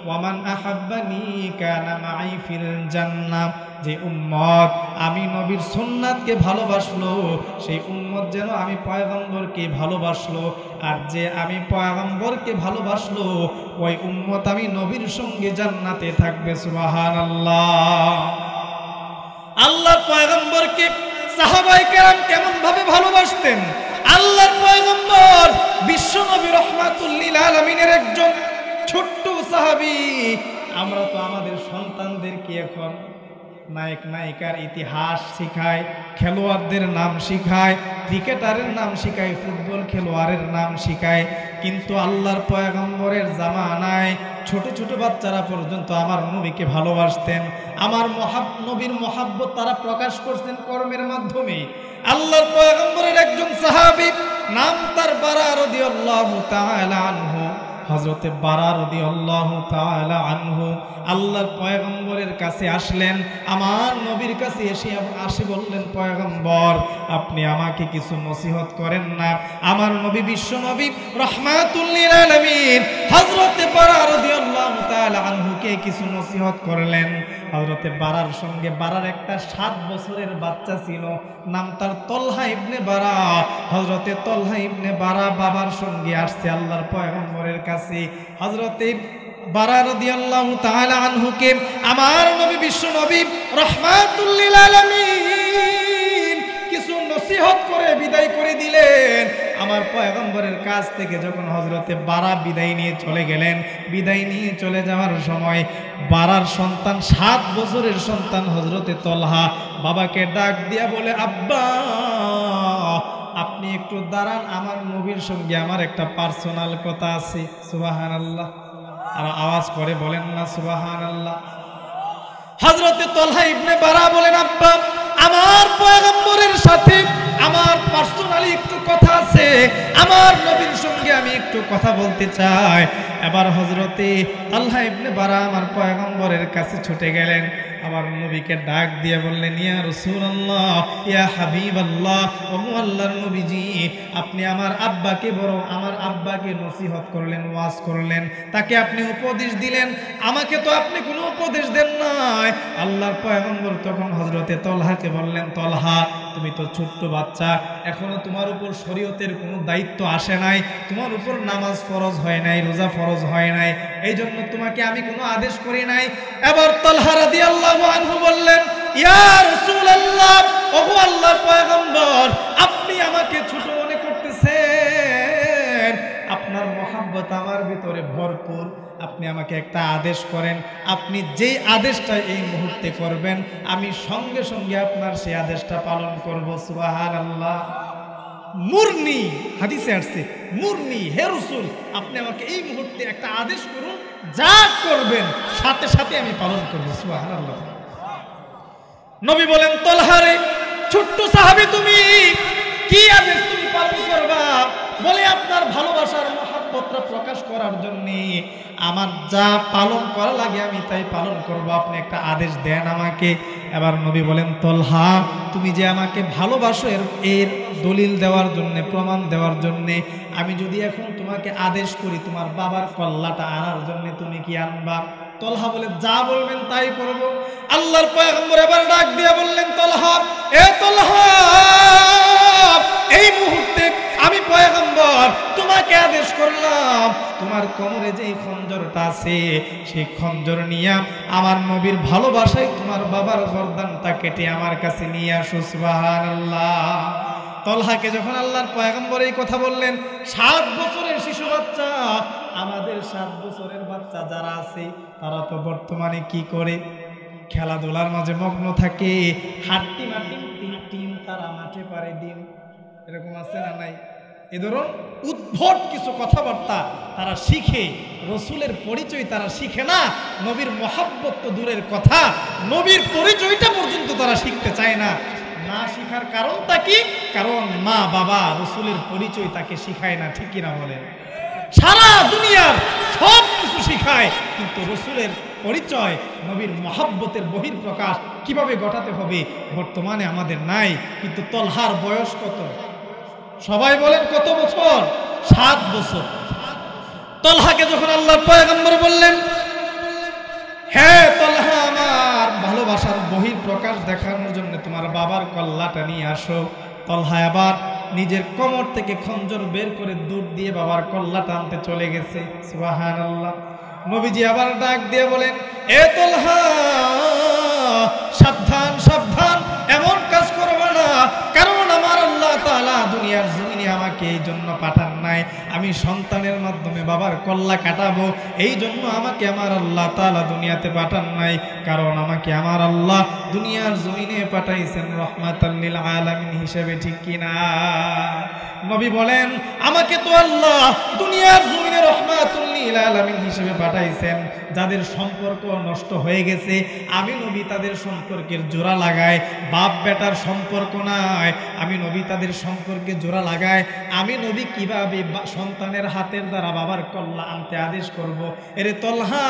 ওয়া মান আহাব্বানি কানা মাই ফিল জান্নাহ। যে উম্মত আমি নবীর সুন্নাতকে ভালোবাসলো, সেই উম্মত যেন আমি পয়গম্বরকে ভালোবাসলো, আর যে আমি পয়গম্বরকে ভালোবাসলো ওই উম্মত আমি নবীর সঙ্গে জান্নাতে থাকবে। সুবহানাল্লাহ। আল্লাহর পয়গম্বরকে সাহাবায়ে কেরাম কেমন ভাবে ভালোবাসতেন? আল্লাহর পয়গম্বর বিশ্বনবী রাহমাতুল লিল আলামিনের একজন ছোট্ট সাহাবী। আমরা তো আমাদের সন্তানদেরকে এখন নায়ক নায়িকার ইতিহাস শিখায়, খেলোয়াড়দের নাম শিখায়, ক্রিকেটারের নাম শিখায়, ফুটবল খেলোয়াড়ের নাম শিখায়, কিন্তু আল্লাহর পয়গম্বরের জামানায় ছোট ছোট বাচ্চারা পর্যন্ত আমার নবীকে ভালোবাসতেন। আমার নবীর মহাব্বত তারা প্রকাশ করতেন কর্মের মাধ্যমে। আল্লাহর পয়গম্বরের একজন সাহাবী, নাম তার বারা রাদিয়াল্লাহু তাআলা আনহু, হযরতে বারা রাদিয়াল্লাহু তাআলা আনহু আল্লাহর পয়গম্বরের কাছে আসলেন, আমার নবীর কাছে এসে বললেন, পয়গম্বর আপনি আমাকে কিছু নসিহত করেন না। আমার নবী বিশ্ব নবী রাহমাতুল লিল আলামিন হযরতে বারা রাদিয়াল্লাহু তাআলা আনহুকে কিছু নসিহত করলেন। হযরতে বারার সঙ্গে বারার একটা 7 বছরের বাচ্চা ছিল, নাম তার তলহা ইবনে বারা। হযরতে তলহা ইবনে বারা বাবার সঙ্গে আসছে আল্লাহর পয়গম্বরের কাছে। হযরতে বারা রাদিয়াল্লাহু তাআলা আনহুকে আমার নবী বিশ্ব নবী রাহমাতুল লিল আলামিন কিছু নসিহত করে বিদায় করে দিলেন। আমার পয়গম্বরের কাছ থেকে যখন হযরতে বারা বিদায় নিয়ে চলে গেলেন, বিদায় নিয়ে চলে যাওয়ার সময় বারার সন্তান 7 বছরের সন্তান হযরতে তলহা বাবাকে ডাক দিয়া বলে, আব্বা আপনি একটু দাঁড়ান, আমার নবীর সঙ্গে আমার একটা পার্সোনাল কথা আছে। সুবহানাল্লাহ। আর আওয়াজ করে বলেন না সুবহানাল্লাহ। হযরতে তলহা ইবনে বারা বলেন, আব্বা আমার পয়গম্বরের সাথে আমার পার্সোনালি একটু কথা আছে, আমার নবীর সঙ্গে আমি একটু কথা বলতে চাই। এবার হযরতে তলহা ইবনে বারা আমার পয়গম্বরের কাছে ছুটে গেলেন, আমার নবীকে ডাক দিয়ে বললেন, ইয়া রাসূলুল্লাহ, ইয়া হাবিবাল্লাহ, ও আল্লাহর নবীজি আপনি আমার আব্বাকে নসিহত করলেন, ওয়াজ করলেন, তাকে আপনি উপদেশ দিলেন, আমাকে তো আপনি কোনো উপদেশ দেন নাই। আল্লাহর পয়গম্বর তখন হযরতে তলহাকে বললেন, তলহা তুমি তো ছোট্ট বাচ্চা, এখনো তোমার উপর শরীয়তের কোনো দায়িত্ব আসে নাই, তোমার উপর নামাজ ফরজ হয় নাই, রোজা ফরজ হয় নাই, এই জন্য তোমাকে আমি কোনো আদেশ করি নাই। এবার তলহা রাদিয়াল্লাহু আনহু বললেন, ইয়া রাসূলুল্লাহ, ওগো আল্লাহর পয়গম্বর আপনি আমাকে ছোট মনে করতেছেন, আপনার মহব্বত আমার ভিতরে ভরপুর, আপনি আমাকে একটা আদেশ করেন, আপনি যেই আদেশটা এই মুহূর্তে করবেন আমি সঙ্গে সঙ্গে আপনার সেই আদেশটা পালন করব। সুবহানাল্লাহ। মুরনি, হাদিসে আসছে মুরনি, হে রাসূল আপনি আমাকে এই মুহূর্তে একটা আদেশ করুন, যা করবেন সাথে সাথে আমি পালন করব। সুবহানাল্লাহ। নবী বলেন, তলহা রে ছোট্ট সাহাবী, তুমি কি আদেশ তুমি পালন করবা? বলে, আপনার ভালোবাসার মহব্বতটা প্রকাশ করার জন্য আমার যা পালন করা লাগে আমি তাই পালন করব, আপনি একটা আদেশ দেন আমাকে। এবার নবী বলেন, তলহা তুমি যে আমাকে ভালোবাসো এর দলিল দেওয়ার জন্য, প্রমাণ দেওয়ার জন্য আমি যদি এখন তোমাকে আদেশ করি তোমার বাবার কল্লাটা আনার জন্য, তুমি কি আনবা? তলহা বলে, যা বলবেন তাই করব। আল্লাহর পয়গম্বর এবার ডাক দিয়ে বললেন, তলহা, এ তলহা, এই মুহূর্তে আমি পয়গম্বর তোমাকে আদেশ করলাম, তোমার কোমরে যে খঞ্জরটা আছে সেই খঞ্জর নিয়ে আমার নবীর ভালোবাসায় তোমার বাবার গর্দানটা কেটে আমার কাছে নিয়ে আসো। সুবহানাল্লাহ। তলহাকে যখন আল্লাহর পয়গম্বর এই কথা বললেন, 7 বছরের শিশু বাচ্চা, আমাদের 7 বছরের বাচ্চা যারা আছে তারা তো বর্তমানে কি করে? খেলাধুলার মাঝে মগ্ন থাকে, হাট্টি মাটি টিম তারা মাঠে পারে ডিম, এরকম আছে না নাই? এ ধরুন উদ্ভট কিছু কথাবার্তা তারা শিখে, রসুলের পরিচয় তারা শিখে না, নবীর মহব্বত তো দূরের কথা, নবীর পরিচয়টা পর্যন্ত তারা শিখতে চায় না। না শিখার কারণটা কি? কারণ মা বাবা রসুলের পরিচয় তাকে শিখায় না, ঠিক কিনা বলেন? সারা দুনিয়ার সব কিছু শিখায়, কিন্তু রসুলের পরিচয়, নবীর মহব্বতের বহিঃপ্রকাশ কিভাবে ঘটাতে হবে বর্তমানে আমাদের নাই। কিন্তু তলহার বয়স কত? সবাই বলেন কত বছর? 7 বছর। তলহাকে যখন আল্লাহর পয়গম্বর বললেন, হে তলহা, আমার ভালোবাসার বহিঃপ্রকাশ দেখানোর জন্য তোমার বাবার কল্লাটা নিয়ে আসো। তলহা আবার নিজের কোমর থেকে খঞ্জর বের করে দূর দিয়ে বাবার কল্লাটা আনতে চলে গেছে। সুবহানাল্লাহ। নবীজি আবার ডাক দিয়ে বলেন, এ তলহা, সাবধান সাবধান, এমন কাজ করবে না, কারণ আমার আল্লাহ তাআলা দুনিয়ার জমিনে আমাকে এই জন্য পাঠান নাই, আমি সন্তানের মাধ্যমে বাবার কল্লা কাটাবো, এই জন্য আমাকে আমার আল্লাহ তাআলা দুনিয়াতে পাঠান নাই, কারণ আমাকে আমার আল্লাহ দুনিয়ার জমিনে পাঠাইছেন রহমাতাল লিল আলামিন হিসেবে, ঠিক কিনা? নবী বলেন, আমাকে তো আল্লাহ দুনিয়ার জমিনে রহমাতুল লিল আলামিন হিসেবে পাঠাইছেন, যাদের সম্পর্ক নষ্ট হয়ে গেছে আমি নবী তাদের সম্পর্কের জোড়া লাগাই, বাপ বেটার সম্পর্ক নাই, আমি নবী তাদের সম্পর্কে জোড়া লাগাই, যায়, আমি নবী কিভাবে সন্তানের হাতের দ্বারা বাবার কল্লা আনতে আদেশ করব? এরে তলহা,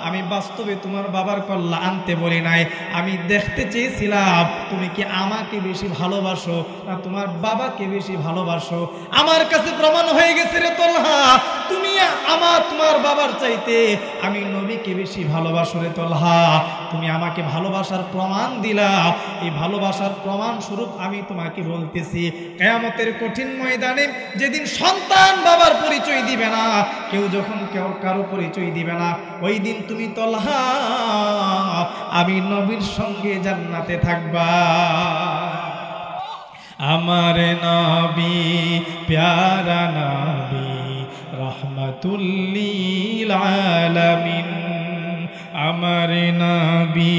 আমি বাস্তবে তোমার বাবার কল্লা আনতে বলি নাই, আমি দেখতে চেয়েছিলাম তুমি কি আমাকে বেশি ভালোবাসো না তোমার বাবাকে বেশি ভালোবাসো। আমার কাছে প্রমাণ হয়ে গেছে রে তলহা, তুমি তোমার বাবার চাইতে আমি নবীকে বেশি ভালোবাসো রে তলহা। তুমি আমাকে ভালোবাসার প্রমাণ দিলা, এই ভালোবাসার প্রমাণ স্বরূপ আমি তোমাকে বলতেছি, কিয়ামতের কঠিন ময়দানে যেদিন সন্তান বাবার পরিচয় দিবে না, কেউ যখন কেউ কারো পরিচয় দিবে না, ওই দিন তুমি তলহা আমি নবীর সঙ্গে জান্নাতে থাকবা। আমার নবী প্যারা নবী রহমাতুল লিল আলামিন, আমার নবী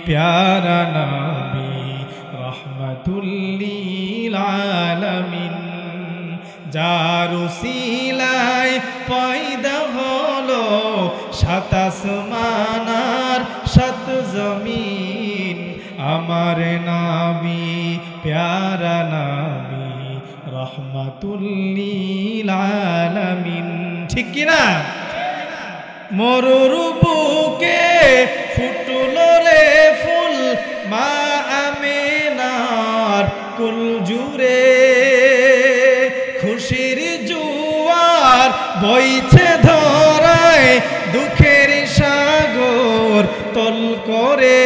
প্যারা নবী রহমাতুল লিল আলামিন, যার উসিলায় পয়দা হলো সাত আসমান আর সাত জমিন, আমার নবী প্যারা নবী রহমাতুল লিল আলামিন। ঠিক কি না? মরুর বুকে ফুটলো রে ফুল, মা আমিনার কুল জুড়ে খুশির জোয়ার বইছে ধরায়, দুঃখের সাগর তল করে,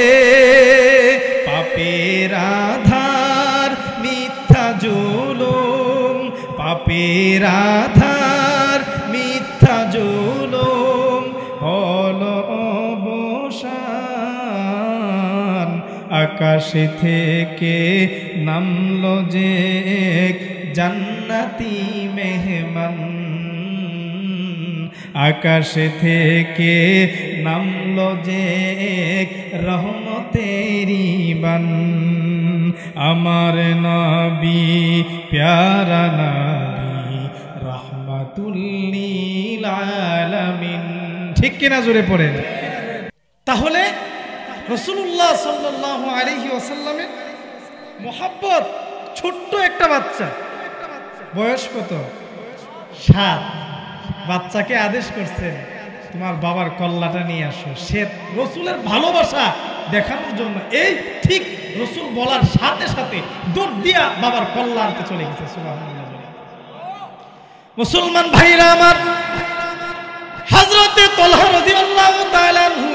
পাপের আধার মিথ্যা জুলুম, পাপের আধার মিথ্যা জুলুম হলো অবসান, আকাশে থেকে নামলো যে এক জান্নাতি মেহমান, আকাশে থেকে নামলো যে এক রহমতেরি বান, আমার নবী প্যারা নবী রহমাতুল লিল আলামিন। ঠিক কিনা? জোরে পড়েন। তাহলে রাসূলুল্লাহ সাল্লাল্লাহু আলাইহি ওয়াসাল্লামের মুহাব্বত, ছোট্ট একটা বাচ্চা, বয়স কত? 7, বাচ্চাকে আদেশ করছেন তোমার বাবার কল্লাটা নিয়ে আসো। সে রসুলের ভালোবাসা দেখানোর জন্য এই ঠিক রসুল বলার সাথে সাথে দৌড় দিয়া বাবার কল্লা আনতে চলে গেছে। সুবহানাল্লাহ। মুসলমান ভাইরা আমার, হযরতে তালহা রাদিয়াল্লাহু তাআলা আনহু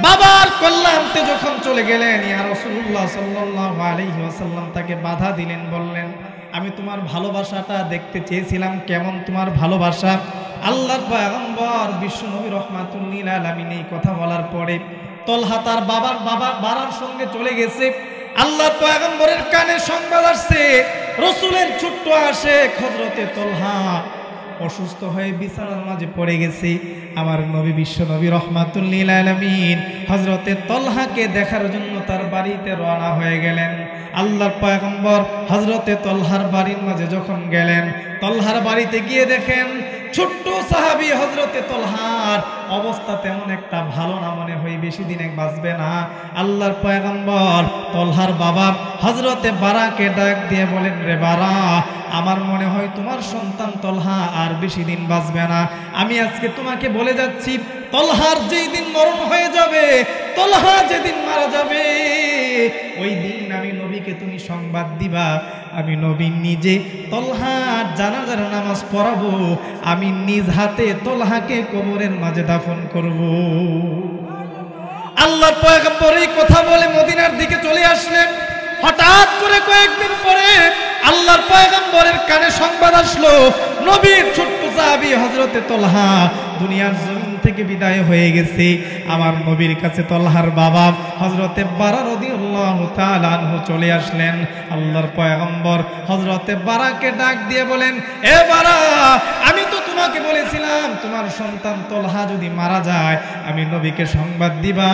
বাবার কল্লা আনতে যখন চলে গেলেন, ইয়া রাসূলুল্লাহ সাল্লাল্লাহু আলাইহি ওয়াসাল্লাম তাকে বাধা দিলেন, বললেন আমি তোমার ভালোবাসাটা দেখতে চেয়েছিলাম, কেমন তোমার ভালোবাসা। আল্লাহর পয়গম্বর বিশ্বনবী রাহমাতুল লিল আলামিন এই কথা বলার পরে তলহা তার বাবার সঙ্গে চলে গেছে। আল্লাহর পয়গম্বরের কানে সংবাদ আসছে, রসুলের ছোট্ট আশেক হযরতে তলহা অসুস্থ হয়ে বিছানার মাঝে পড়ে গেছে। আমার নবী বিশ্বনবী রাহমাতুল লিল আলামিন হযরতে তলহাকে দেখার জন্য তার বাড়িতে রওনা হয়ে গেলেন। আল্লাহর পয়গম্বর হযরতে তলহার বাড়ির মাঝে যখন গেলেন, তলহার বাড়িতে গিয়ে দেখেন ছোট্ট সাহাবী হযরতে তলহার অবস্থা তেমন একটা ভালো না, মনে হয় বেশি দিনে বাঁচবে না। আল্লাহর পয়গম্বর তলহার বাবা হযরতে বারাকে ডাক দিয়ে বলেন, রে বারা, আমার মনে হয় তোমার সন্তান তলহা আর বেশি দিন বাঁচবে না। আমি আজকে তোমাকে বলে যাচ্ছি, তলহার যেই দিন মরণ হয়ে যাবে, তলহা যেদিন মারা যাবে, ওই দিন আমি নবীকে তুমি সংবাদ দিবা, আমি নবী নিজে তলহার জানাজার নামাজ পড়াবো, আমি নিজ হাতে তলহাকে কবরের মাঝে দাফন করব। আল্লাহর পয়গম্বর এই কথা বলে মদিনার দিকে চলে আসলেন। হঠাৎ করে কয়েকদিন পরে আল্লাহর পয়গম্বরের কানে সংবাদ আসলো, নবীর ছোট্ট সাহাবী হযরতে তলহা দুনিয়ার জমিন থেকে বিদায় হয়ে গেছে। আমার নবীর কাছে তলহার বাবা হযরতে বারা রাদিয়াল্লাহু তাআলা আনহু চলে আসলেন। আল্লাহর পয়গম্বর হযরতে বারাকে ডাক দিয়ে বলেন, এ বারা, আমি তো তোমাকে বলেছিলাম তোমার সন্তান তলহা যদি মারা যায় আমি নবীকে সংবাদ দিবা,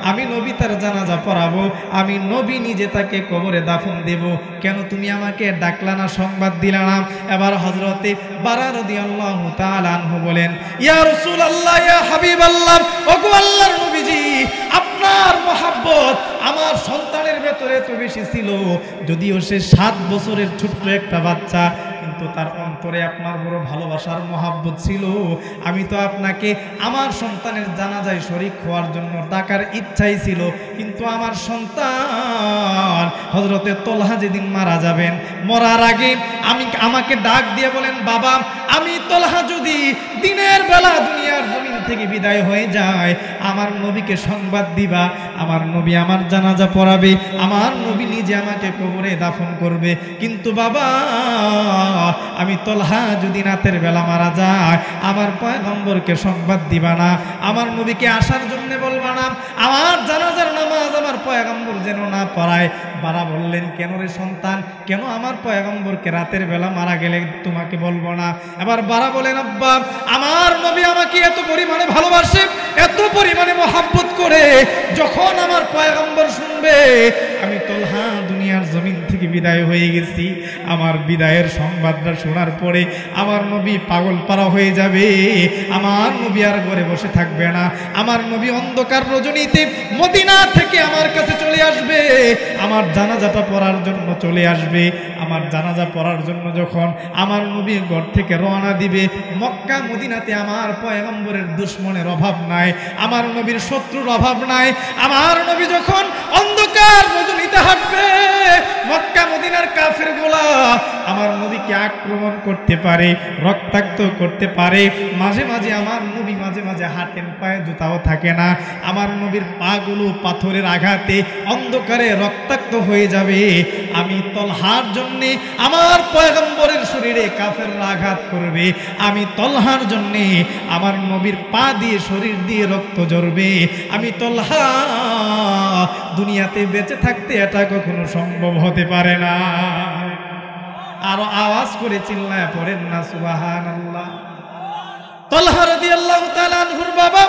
আমি নবী তার জানাজা পড়াবো, আমি নবী নিজে তাকে কবরে দাফন দেব। কেন তুমি আমাকে ডাকলা না, সংবাদ দিলা না? এবার হযরতে বারা রাদিয়াল্লাহু তাআলা আনহু বলেন, ইয়া রাসূলুল্লাহ, ইয়া হাবিবাল্লাহ, ওগো আল্লাহর নবীজি, আপনার মহব্বত আমার সন্তানের ভেতরে এত বেশি ছিল, যদিও সে 7 বছরের ছোট্ট একটা বাচ্চা, কিন্তু তার অন্তরে আপনার বড় ভালোবাসার মহব্বত ছিল। আমি তো আপনাকে আমার সন্তানের জানাজায় শরীক হওয়ার জন্য ডাকার ইচ্ছাই ছিল, কিন্তু আমার সন্তান হযরতে তলহা যেদিন মারা যাবেন, মরার আগে আমাকে ডাক দিয়ে বলেন, বাবা আমি তলহা যদি দিনের বেলা দুনিয়ার জমিন থেকে বিদায় হয়ে যায় আমার নবীকে সংবাদ দিবা, আমার নবী আমার জানাজা পড়াবে, আমার নবী নিজে আমাকে কবরে দাফন করবে। কিন্তু বাবা আমি তলহা যদি রাতের বেলা মারা যায় আমার পয়গম্বরকে সংবাদ দিবা না, আমার নবীকে আসার জন্য বলবা না, আমার জানাজার নামাজ আমার পয়গম্বর যেন না পড়ায়। বারা বললেন, কেন রে সন্তান, কেন আমার পয়গম্বরকে রাতের বেলা মারা গেলে তোমাকে বলবো না? এবার বারা বলেন, আব্বা আমার নবী আমাকে এত পরিমাণে ভালোবাসে, এত পরিমাণে মহব্বত করে, যখন আমার পয়গম্বর শুনবে আমি তলহা দুনিয়ার জমিন থেকে বিদায় হয়ে গেছি, আমার বিদায়ের সংবাদটা শোনার পরে আমার নবী পাগল পারা হয়ে যাবে, আমার নবী আর ঘরে বসে থাকবে না, আমার নবী অন্ধকার রজনীতে মদিনা থেকে আমার কাছে চলে আসবে, আমার জানাজাটা পড়ার জন্য চলে আসবে। আমার জানাজা পড়ার জন্য যখন আমার নবী ঘর থেকে রওনা দিবে, মক্কা মদিনাতে আমার পয়গম্বরের দুশমনের অভাব নাই, আমার নবীর শত্রুর অভাব নাই। আমার নবী যখন অন্ধকার রজনীতে হাঁটবে, মক্কা মদিনার কাফেরগুলা আমার নবীকে আক্রমণ করতে পারে, রক্তাক্ত করতে পারে, মাঝে মাঝে আমার নবী মাঝে মাঝে হাঁটেন, পায়ে জুতাও থাকে না, আমার নবীর পাগুলো পাথরের আঘাতে অন্ধকারে রক্তাক্ত হয়ে যাবে। আমি তলহার জন্যে আমার পয়গম্বরের শরীরে কাফেররা আঘাত করবে, আমি তলহার জন্যে আমার নবীর পা দিয়ে শরীর দিয়ে রক্ত ঝরবে, আমি তলহা দুনিয়াতে বেঁচে থাকতে এটা কখনো সম্ভব হতে পারে না। আরো আওয়াজ করে চিল্লায় পড়েন না সুবহানাল্লাহ। তলহা রাদিয়াল্লাহু তাআলা আনহুর বাবা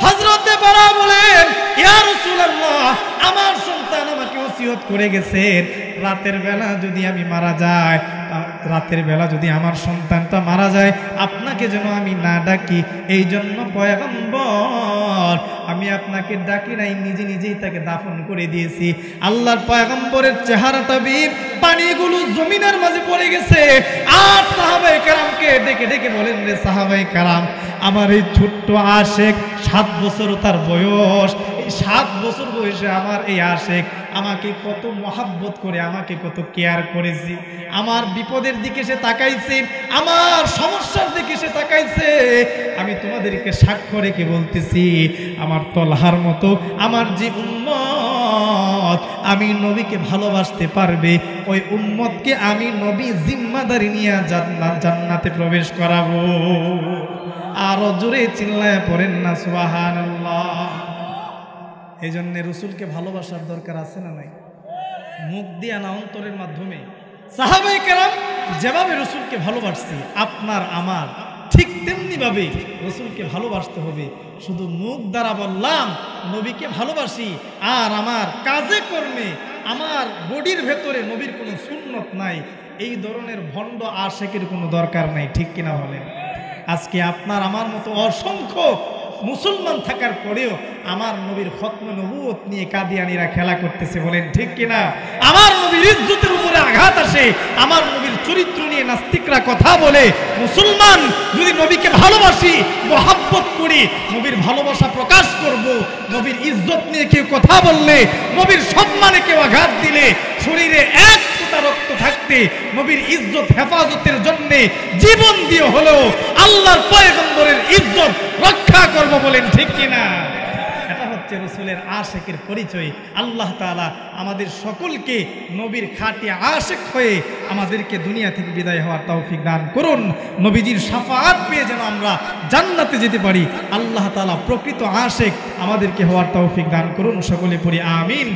হযরতে বারা বলেন, ইয়া রাসূলুল্লাহ, আমার সন্তান আমাকে ওসিয়ত করে গেছেন রাতের বেলা যদি আমি মারা যাই, রাতের বেলা যদি আমার সন্তানটা মারা যায় আপনাকে যেন আমি না ডাকি, এই জন্য পয়গম্বর আমি আপনাকে ডাকি নাই, নিজে নিজেই তাকে দাফন করে দিয়েছি। আল্লাহর পয়গম্বরের চেহারাটা বীর পানিগুলো জমিনের মাঝে পড়ে গেছে, আর সাহাবায়ে কেরামকে ডেকে ডেকে বলেন, রে সাহাবায়ে কেরাম, আমার এই ছোট্ট আশেক 7 বছর তার বয়স, এই 7 বছর বয়সে আমার এই আশেক আমাকে কত মহাব্বত করে, আমাকে কত কেয়ার করেছে, আমার বিপদের দিকে সে তাকাইছে, আমার সমস্যার দিকে সে তাকাইছে। আমি তোমাদেরকে সাক্ষ্য রেখে বলতেছি, আমার তলহার মতো আমার যে উম্মত আমি নবীকে ভালোবাসতে পারবে, ওই উম্মতকে আমি নবী জিম্মাদারি নিয়ে জান্নাতে প্রবেশ করাবো। আরো জোরে চিল্লায় পড়েন না সুবহানাল্লাহ। এই জন্য রসুলকে ভালোবাসার দরকার আছে না নাই? মুখ দিয়া না, অন্তরের মাধ্যমে। সাহাবায়ে কেরাম যেভাবে রসুলকে ভালোবাসছে, আপনার আমার ঠিক তেমনি ভাবে রসুলকে ভালোবাসতে হবে। শুধু মুখ দ্বারা বললাম নবীকে ভালোবাসি, আর আমার কাজে কর্মে আমার বডির ভেতরে নবীর কোনো সুন্নত নাই, এই ধরনের ভণ্ড আশেকের কোনো দরকার নাই, ঠিক কিনা বলেন? আজকে আপনার আমার মতো অসংখ্য মুসলমান থাকার পরেও আমার নবীর খতমে নবুয়ত নিয়ে কাদিয়ানীরা খেলা করতেছে, বলেন ঠিক কিনা? আমার নবীর ইজ্জতের উপরে আঘাত আসে, আমার নবীর চরিত্র নিয়ে নাস্তিকরা কথা বলে। মুসলমান যদি নবীকে ভালোবাসি, মহাব্বত করি, নবীর ভালোবাসা প্রকাশ করব, নবীর ইজ্জত নিয়ে কেউ কথা বললে, নবীর সম্মানে কেউ আঘাত দিলে, শরীরে এক ফোঁটা রক্ত থাকতে নবীর ইজ্জত হেফাজতের জন্য জীবন দিয়ে হলেও আল্লাহর পয়গম্বরের ইজ্জত রক্ষা করব, বলেন ঠিক কিনা? এটা হচ্ছে রাসূলের আশিকের পরিচয়। আল্লাহ তাআলা আমাদের সকলকে নবীর খাঁটি আশিক হয়ে আমাদেরকে দুনিয়া থেকে বিদায় হওয়ার তৌফিক দান করুন। নবীজির শাফাআত পেয়ে যেন আমরা জান্নাতে যেতে পারি। আল্লাহ তাআলা প্রকৃত আশিক আমাদেরকে হওয়ার তৌফিক দান করুন। সকলে পড়ি আমিন।